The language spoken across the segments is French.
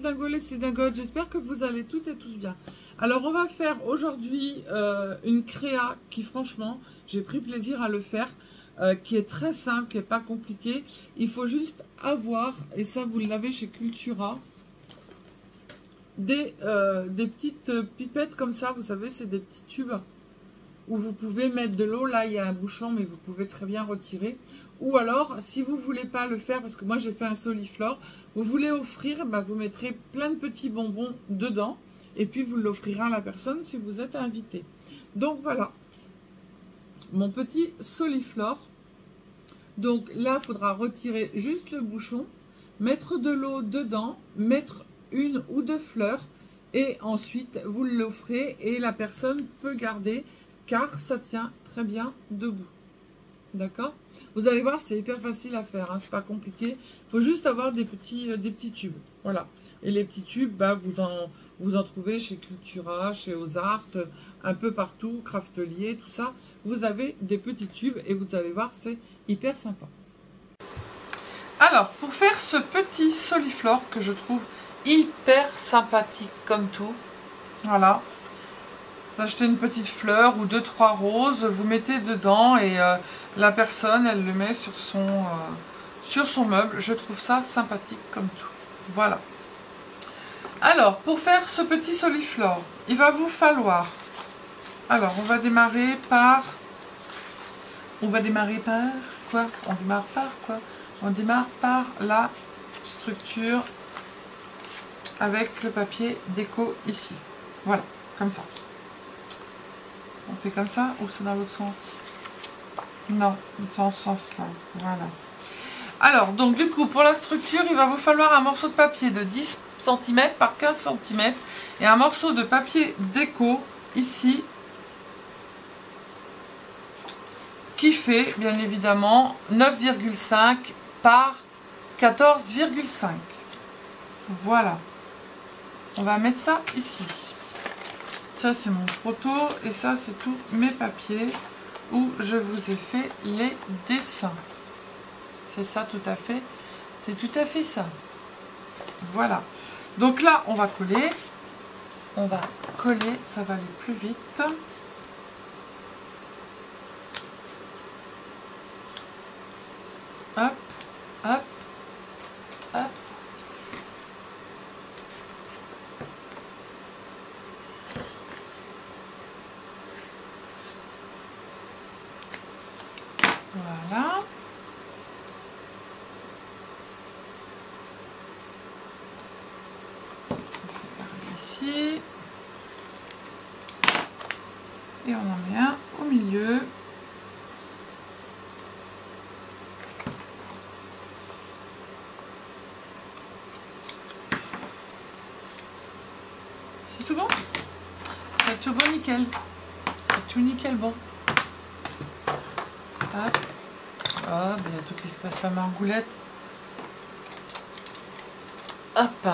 Dingo, les Dingotes, j'espère que vous allez toutes et tous bien. Alors on va faire aujourd'hui une créa qui franchement, j'ai pris plaisir à le faire, qui est très simple, qui n'est pas compliqué. Il faut juste avoir, et ça vous l'avez chez Cultura, des petites pipettes comme ça, vous savez, c'est des petits tubes où vous pouvez mettre de l'eau. Là il y a un bouchon mais vous pouvez très bien retirer. Ou alors si vous ne voulez pas le faire, parce que moi j'ai fait un soliflore, vous voulez offrir, bah, vous mettrez plein de petits bonbons dedans et puis vous l'offrirez à la personne si vous êtes invité. Donc voilà mon petit soliflore. Donc là il faudra retirer juste le bouchon, mettre de l'eau dedans, mettre une ou deux fleurs et ensuite vous l'offrez et la personne peut garder car ça tient très bien debout. D'accord? Vous allez voir, c'est hyper facile à faire, hein, c'est pas compliqué. Il faut juste avoir des petits tubes. Voilà. Et les petits tubes, bah, vous en trouvez chez Cultura, chez Ozart, un peu partout, Craftelier, tout ça. Vous avez des petits tubes et vous allez voir, c'est hyper sympa. Alors, pour faire ce petit soliflore que je trouve hyper sympathique comme tout, voilà. Vous achetez une petite fleur ou 2-3 roses, vous mettez dedans et la personne, elle le met sur son meuble. Je trouve ça sympathique comme tout. Voilà. Alors, pour faire ce petit soliflore, il va vous falloir... Alors, on va démarrer par quoi? On démarre par quoi? On démarre par la structure avec le papier déco ici. Voilà, comme ça. On fait comme ça ou c'est dans l'autre sens? Non, c'est dans ce sens-là. Voilà. Alors, donc du coup, pour la structure, il va vous falloir un morceau de papier de 10 cm par 15 cm et un morceau de papier déco ici qui fait bien évidemment 9,5 par 14,5. Voilà. On va mettre ça ici. Ça c'est mon proto et ça c'est tous mes papiers où je vous ai fait les dessins. C'est ça tout à fait. C'est tout à fait ça. Voilà. Donc là on va coller. On va coller, ça va aller plus vite. Hop, hop, hop. Voilà. On fait par ici. Et on en met un au milieu. C'est tout bon? C'est tout bon, nickel. C'est tout nickel bon. Hop. Hop, il y a tout qui se casse la margoulette. Hop.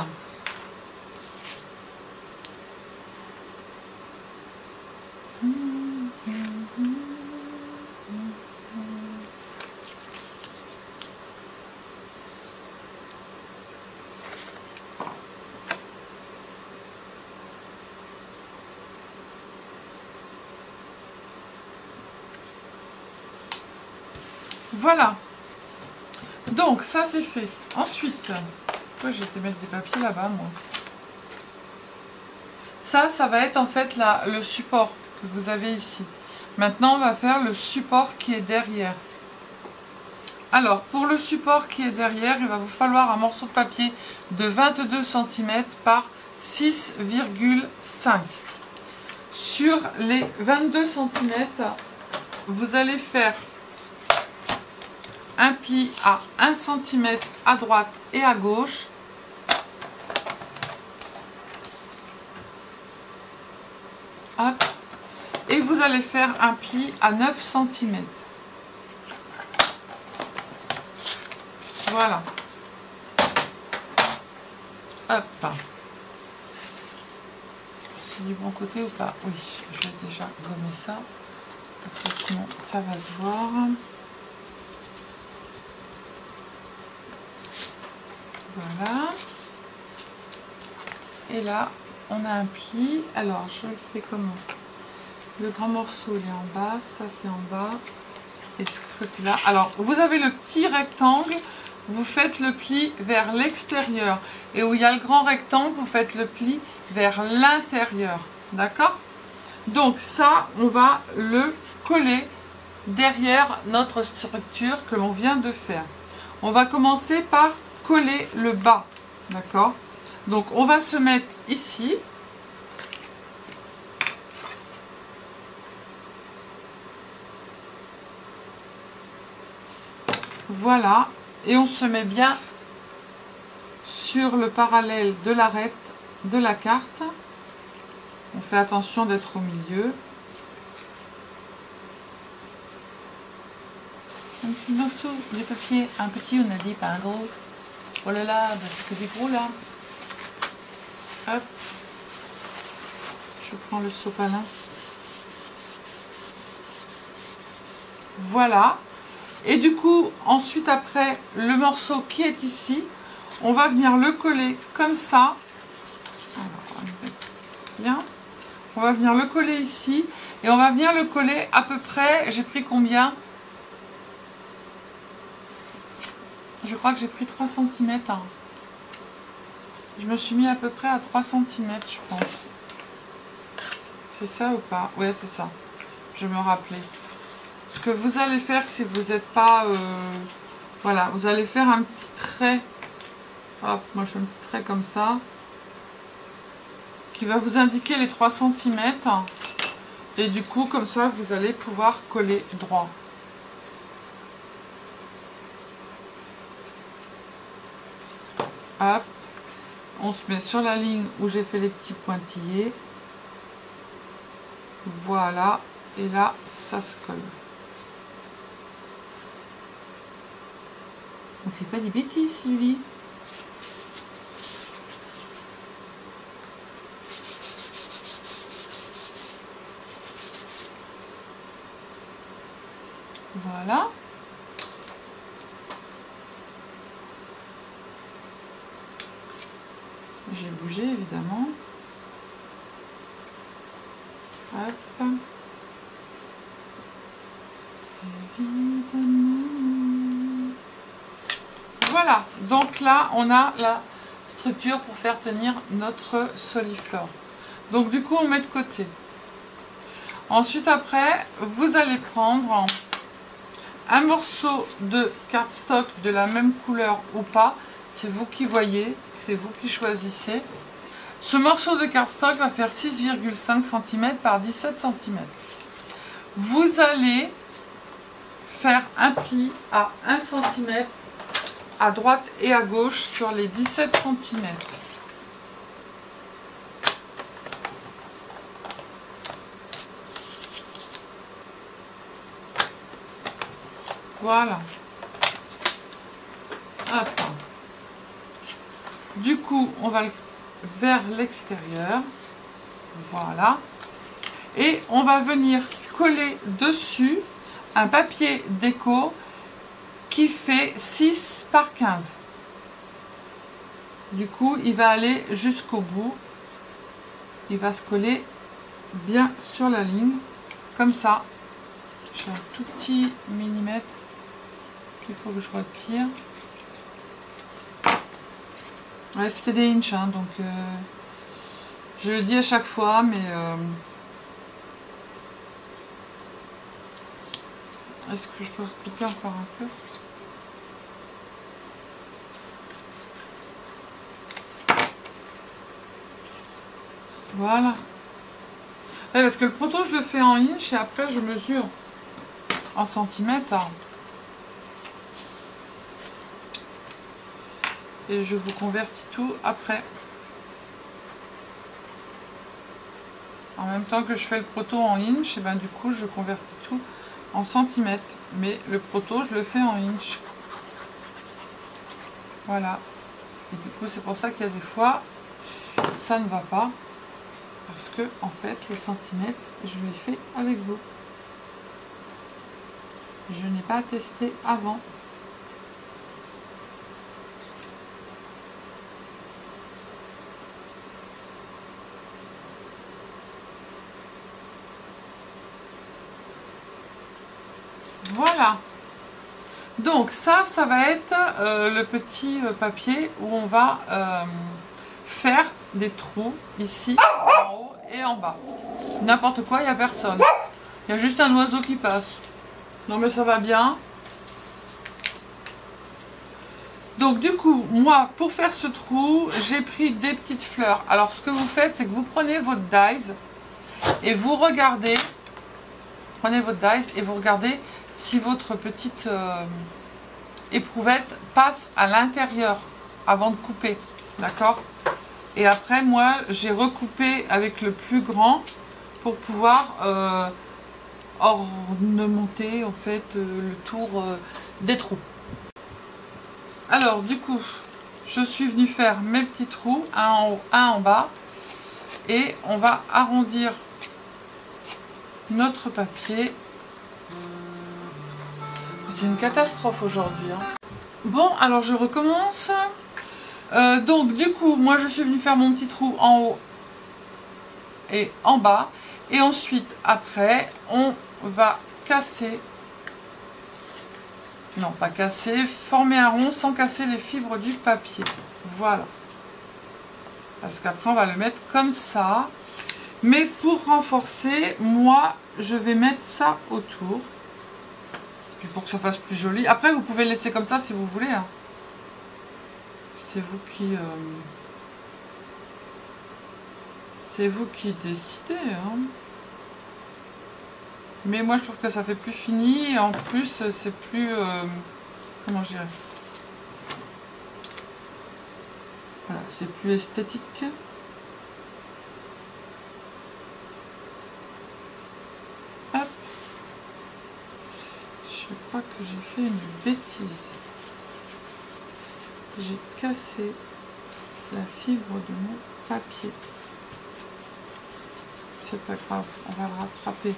Voilà. Donc, ça c'est fait. Ensuite, pourquoi j'ai été mettre des papiers là-bas, moi? Ça va être en fait le support que vous avez ici. Maintenant, on va faire le support qui est derrière. Alors, pour le support qui est derrière, il va vous falloir un morceau de papier de 22 cm par 6,5. Sur les 22 cm, vous allez faire un pli à 1 cm à droite et à gauche. Hop. Et vous allez faire un pli à 9 cm. Voilà. Hop. C'est du bon côté ou pas? Oui, je vais déjà gommer ça. Parce que sinon, ça va se voir. Voilà. Et là, on a un pli. Alors, je le fais comment? Le grand morceau, il est en bas. Ça, c'est en bas. Et ce côté-là. Alors, vous avez le petit rectangle. Vous faites le pli vers l'extérieur. Et où il y a le grand rectangle, vous faites le pli vers l'intérieur. D'accord? Donc, ça, on va le coller derrière notre structure que l'on vient de faire. On va commencer par coller le bas. D'accord? Donc, on va se mettre ici. Voilà. Et on se met bien sur le parallèle de l'arête de la carte. On fait attention d'être au milieu. Un petit morceau de papier. Un petit, on a dit, pas un gros. Oh là là, c'est que des gros là. Hop. Je prends le sopalin. Voilà. Et du coup, ensuite après, le morceau qui est ici, on va venir le coller comme ça. Alors, bien. On va venir le coller ici. Et on va venir le coller à peu près, j'ai pris combien? Je crois que j'ai pris 3 cm. Hein. Je me suis mis à peu près à 3 cm, je pense. C'est ça ou pas? Ouais, c'est ça. Je me rappelais. Ce que vous allez faire, si vous n'êtes pas... voilà, vous allez faire un petit trait. Hop, moi je fais un petit trait comme ça. Qui va vous indiquer les 3 cm. Et du coup, comme ça, vous allez pouvoir coller droit. Hop. On se met sur la ligne où j'ai fait les petits pointillés. Voilà. Et là, ça se colle. On fait pas des bêtises, Sylvie. Voilà. J'ai bougé, évidemment. Hop. Évidemment. Voilà. Donc là, on a la structure pour faire tenir notre soliflore. Donc du coup, on met de côté. Ensuite, après, vous allez prendre un morceau de cardstock de la même couleur ou pas. C'est vous qui voyez, c'est vous qui choisissez. Ce morceau de cardstock va faire 6,5 cm par 17 cm. Vous allez faire un pli à 1 cm à droite et à gauche sur les 17 cm. Voilà. Hop. Du coup, on va vers l'extérieur. Voilà. Et on va venir coller dessus un papier déco qui fait 6 par 15. Du coup, il va aller jusqu'au bout. Il va se coller bien sur la ligne. Comme ça. J'ai un tout petit millimètre qu'il faut que je retire. Ouais, c'était des inches, hein, donc je le dis à chaque fois, mais est-ce que je dois couper encore un peu? Voilà. Ouais, parce que le proto, je le fais en inch et après je mesure en centimètres. Et je vous convertis tout après. En même temps que je fais le proto en inch, et ben du coup je convertis tout en centimètres. Mais le proto, je le fais en inch. Voilà. Et du coup, c'est pour ça qu'il y a des fois, ça ne va pas. Parce que, en fait, les centimètres, je les fais avec vous. Je n'ai pas testé avant. Voilà. Donc ça va être le petit papier où on va faire des trous ici, en haut et en bas. N'importe quoi, il n'y a personne. Il y a juste un oiseau qui passe. Non mais ça va bien. Donc du coup, moi, pour faire ce trou, j'ai pris des petites fleurs. Alors ce que vous faites, c'est que vous prenez votre dies et vous regardez. Prenez votre dies et vous regardez si votre petite éprouvette passe à l'intérieur avant de couper. D'accord? Et après, moi, j'ai recoupé avec le plus grand pour pouvoir ornementer en fait le tour des trous. Alors du coup, je suis venue faire mes petits trous, un en haut, un en bas, et on va arrondir notre papier. C'est une catastrophe aujourd'hui, hein. Bon, alors je recommence. Donc du coup, moi je suis venue faire mon petit trou en haut et en bas, et ensuite après on va casser. Non, pas casser, former un rond sans casser les fibres du papier. Voilà. Parce qu'après, on va le mettre comme ça. Mais pour renforcer, moi, je vais mettre ça autour. Puis pour que ça fasse plus joli. Après, vous pouvez le laisser comme ça si vous voulez, hein. C'est vous qui décidez, hein. Mais moi je trouve que ça fait plus fini et en plus c'est plus comment je dirais, voilà, c'est plus esthétique. Hop, je crois que j'ai fait une bêtise, j'ai cassé la fibre de mon papier. C'est pas grave, on va le rattraper.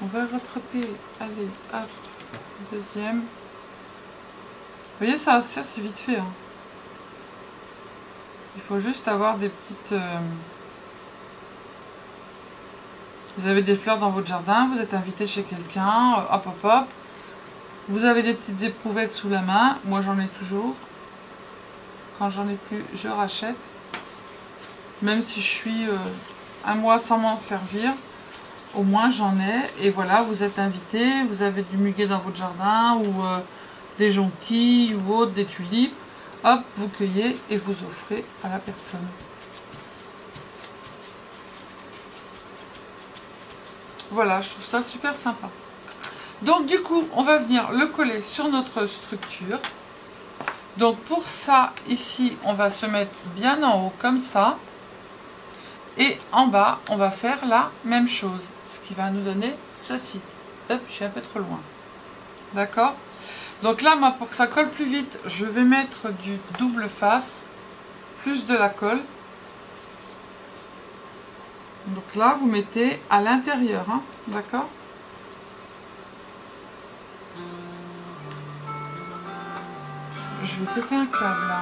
On va rattraper, allez, hop, deuxième. Vous voyez, ça c'est vite fait, hein. Il faut juste avoir des petites... Vous avez des fleurs dans votre jardin, vous êtes invité chez quelqu'un, hop, hop, hop. Vous avez des petites éprouvettes sous la main, moi j'en ai toujours. Quand j'en ai plus, je rachète. Même si je suis un mois sans m'en servir. Au moins j'en ai, et voilà, vous êtes invité, vous avez du muguet dans votre jardin, ou des jonquilles, ou autre, des tulipes, hop, vous cueillez et vous offrez à la personne. Voilà, je trouve ça super sympa. Donc du coup, on va venir le coller sur notre structure. Donc pour ça, ici, on va se mettre bien en haut, comme ça. Et en bas, on va faire la même chose, ce qui va nous donner ceci. Hop, je suis un peu trop loin. D'accord? Donc là, moi, pour que ça colle plus vite, je vais mettre du double face, plus de la colle. Donc là, vous mettez à l'intérieur, hein, d'accord? Je vais péter un câble, là.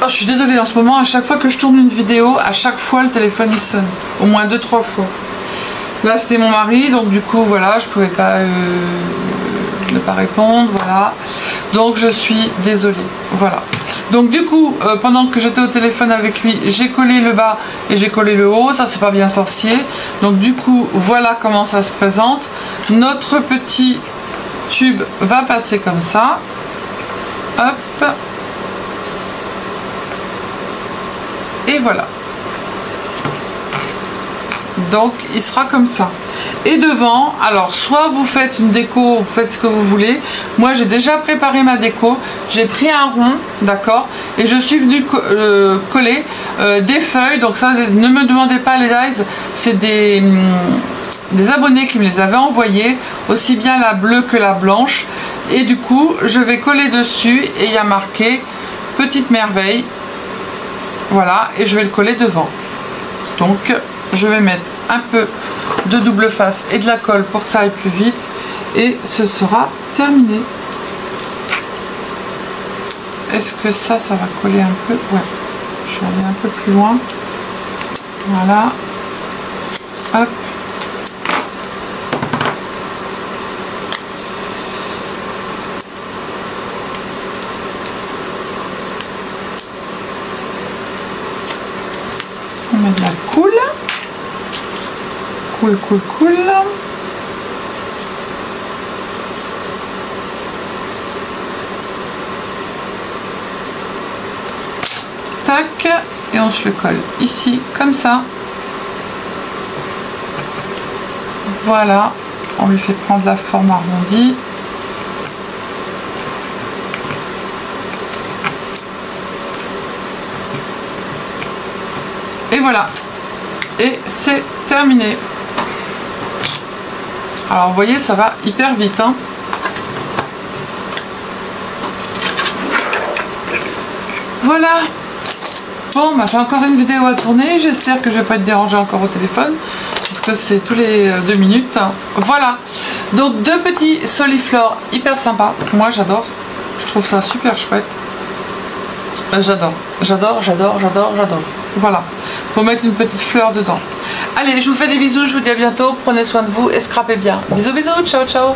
Oh, je suis désolée, en ce moment, à chaque fois que je tourne une vidéo, à chaque fois le téléphone il sonne. Au moins 2-3 fois. Là c'était mon mari, donc du coup voilà, je pouvais pas ne pas répondre, voilà. Donc je suis désolée, voilà. Donc du coup, pendant que j'étais au téléphone avec lui, j'ai collé le bas et j'ai collé le haut, ça c'est pas bien sorcier. Donc du coup, voilà comment ça se présente. Notre petit tube va passer comme ça. Hop. Et voilà. Donc il sera comme ça. Et devant, alors soit vous faites une déco, vous faites ce que vous voulez. Moi j'ai déjà préparé ma déco. J'ai pris un rond, d'accord, et je suis venue coller des feuilles. Donc ça, ne me demandez pas les dies, c'est des abonnés qui me les avaient envoyés, aussi bien la bleue que la blanche. Et du coup je vais coller dessus et il y a marqué Petite Merveille. Voilà, et je vais le coller devant. Donc je vais mettre un peu de double face et de la colle pour que ça aille plus vite, et ce sera terminé. Est-ce que ça va coller un peu? Ouais, je vais aller un peu plus loin. Voilà, hop, met de la coule. Cool, cool, cool. Tac, et on se le colle ici, comme ça. Voilà, on lui fait prendre la forme arrondie. Et voilà, et c'est terminé. Alors vous voyez, ça va hyper vite, hein. Voilà. Bon, bah, j'ai encore une vidéo à tourner. J'espère que je vais pas être dérangée encore au téléphone, parce que c'est tous les 2 minutes. Voilà. Donc 2 petits soliflores hyper sympas. Moi j'adore. Je trouve ça super chouette. J'adore. J'adore, j'adore, j'adore, j'adore. Voilà. Pour mettre une petite fleur dedans. Allez, je vous fais des bisous. Je vous dis à bientôt. Prenez soin de vous et scrapez bien. Bisous, bisous. Ciao, ciao.